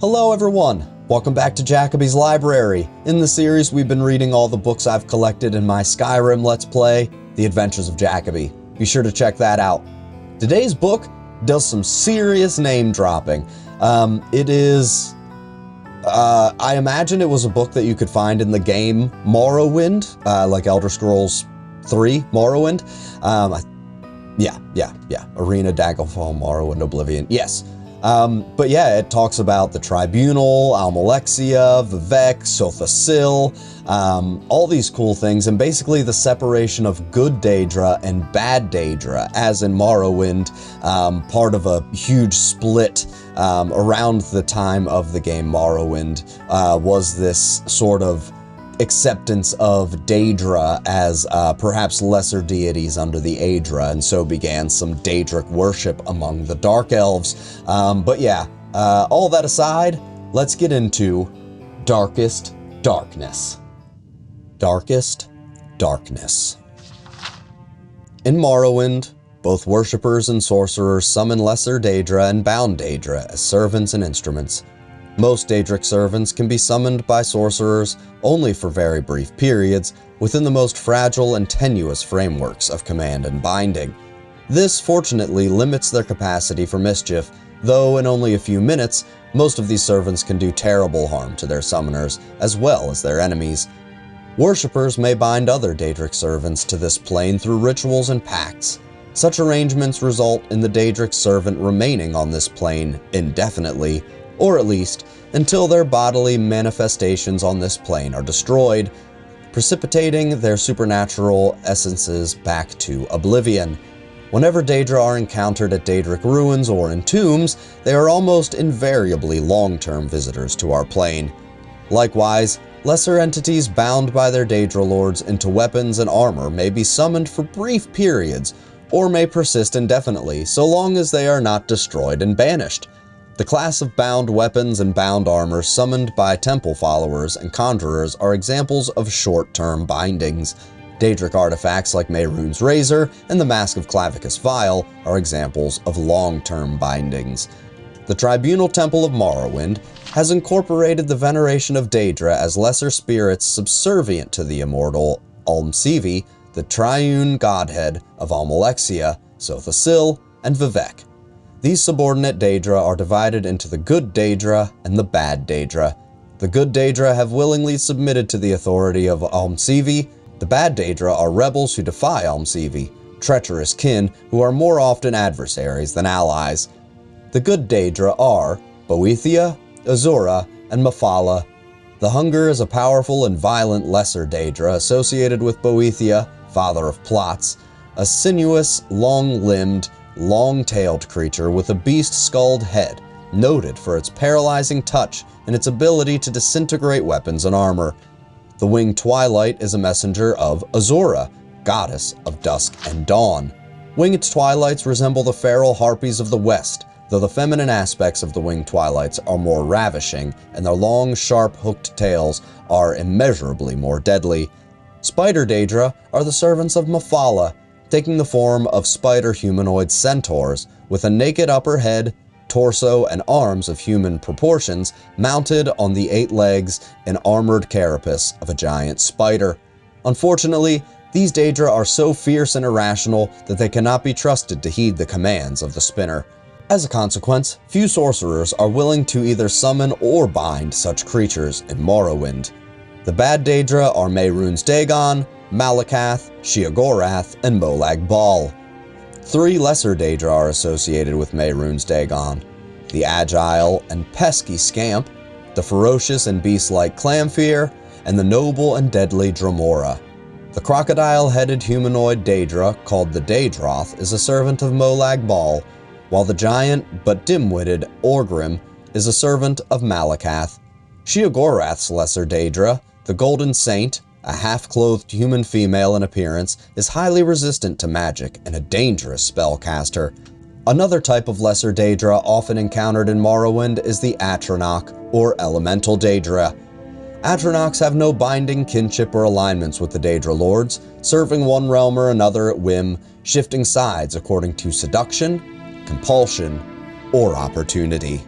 Hello everyone! Welcome back to Jacoby's Library. In the series, we've been reading all the books I've collected in my Skyrim Let's Play, The Adventures of Jacoby. Be sure to check that out. Today's book does some serious name dropping. I imagine it was a book that you could find in the game Morrowind, like Elder Scrolls 3 Morrowind. Arena, Daggerfall, Morrowind, Oblivion, yes. But yeah, it talks about the Tribunal, Almalexia, Vivec, Sothasil, all these cool things, and basically the separation of good Daedra and bad Daedra, as in Morrowind, part of a huge split around the time of the game Morrowind, was this sort of acceptance of Daedra as perhaps lesser deities under the Aedra, and so began some Daedric worship among the Dark Elves. But yeah, all that aside, let's get into Darkest Darkness. Darkest Darkness. In Morrowind, both worshippers and sorcerers summon lesser Daedra and bound Daedra as servants and instruments. Most Daedric servants can be summoned by sorcerers only for very brief periods within the most fragile and tenuous frameworks of command and binding. This fortunately limits their capacity for mischief, though in only a few minutes, most of these servants can do terrible harm to their summoners as well as their enemies. Worshippers may bind other Daedric servants to this plane through rituals and pacts. Such arrangements result in the Daedric servant remaining on this plane indefinitely, or at least until their bodily manifestations on this plane are destroyed, precipitating their supernatural essences back to oblivion. Whenever Daedra are encountered at Daedric ruins or in tombs, they are almost invariably long-term visitors to our plane. Likewise, lesser entities bound by their Daedra lords into weapons and armor may be summoned for brief periods, or may persist indefinitely so long as they are not destroyed and banished. The class of bound weapons and bound armor summoned by temple followers and conjurers are examples of short-term bindings. Daedric artifacts like Mehrunes Razor and the Mask of Clavicus Vile are examples of long-term bindings. The Tribunal Temple of Morrowind has incorporated the veneration of Daedra as lesser spirits subservient to the immortal Almsivi, the triune godhead of Almalexia, Sothasil, and Vivec. These subordinate Daedra are divided into the good Daedra and the bad Daedra. The good Daedra have willingly submitted to the authority of Almsivi. The bad Daedra are rebels who defy Almsivi, treacherous kin who are more often adversaries than allies. The good Daedra are Boethia, Azura, and Mephala. The Hunger is a powerful and violent lesser Daedra associated with Boethia, father of plots, a sinuous, long-limbed, long-tailed creature with a beast-skulled head, noted for its paralyzing touch and its ability to disintegrate weapons and armor. The Winged Twilight is a messenger of Azura, goddess of dusk and dawn. Winged Twilights resemble the feral harpies of the West, though the feminine aspects of the Winged Twilights are more ravishing, and their long, sharp, hooked tails are immeasurably more deadly. Spider Daedra are the servants of Mephala, taking the form of spider humanoid centaurs with a naked upper head, torso, and arms of human proportions mounted on the 8 legs and armored carapace of a giant spider. Unfortunately, these Daedra are so fierce and irrational that they cannot be trusted to heed the commands of the spinner. As a consequence, few sorcerers are willing to either summon or bind such creatures in Morrowind. The bad Daedra are Mehrunes Dagon, Malakath, Sheogorath, and Molag Bal. 3 lesser Daedra are associated with Mehrunes Dagon: the agile and pesky Scamp, the ferocious and beast-like Clamfear, and the noble and deadly Dremora. The crocodile-headed humanoid Daedra, called the Daedroth, is a servant of Molag Bal, while the giant but dim-witted Orgrim is a servant of Malakath. Sheogorath's lesser Daedra, the Golden Saint, a half-clothed human female in appearance, is highly resistant to magic and a dangerous spellcaster. Another type of lesser Daedra often encountered in Morrowind is the Atronach, or Elemental Daedra. Atronachs have no binding kinship or alignments with the Daedra lords, serving one realm or another at whim, shifting sides according to seduction, compulsion, or opportunity.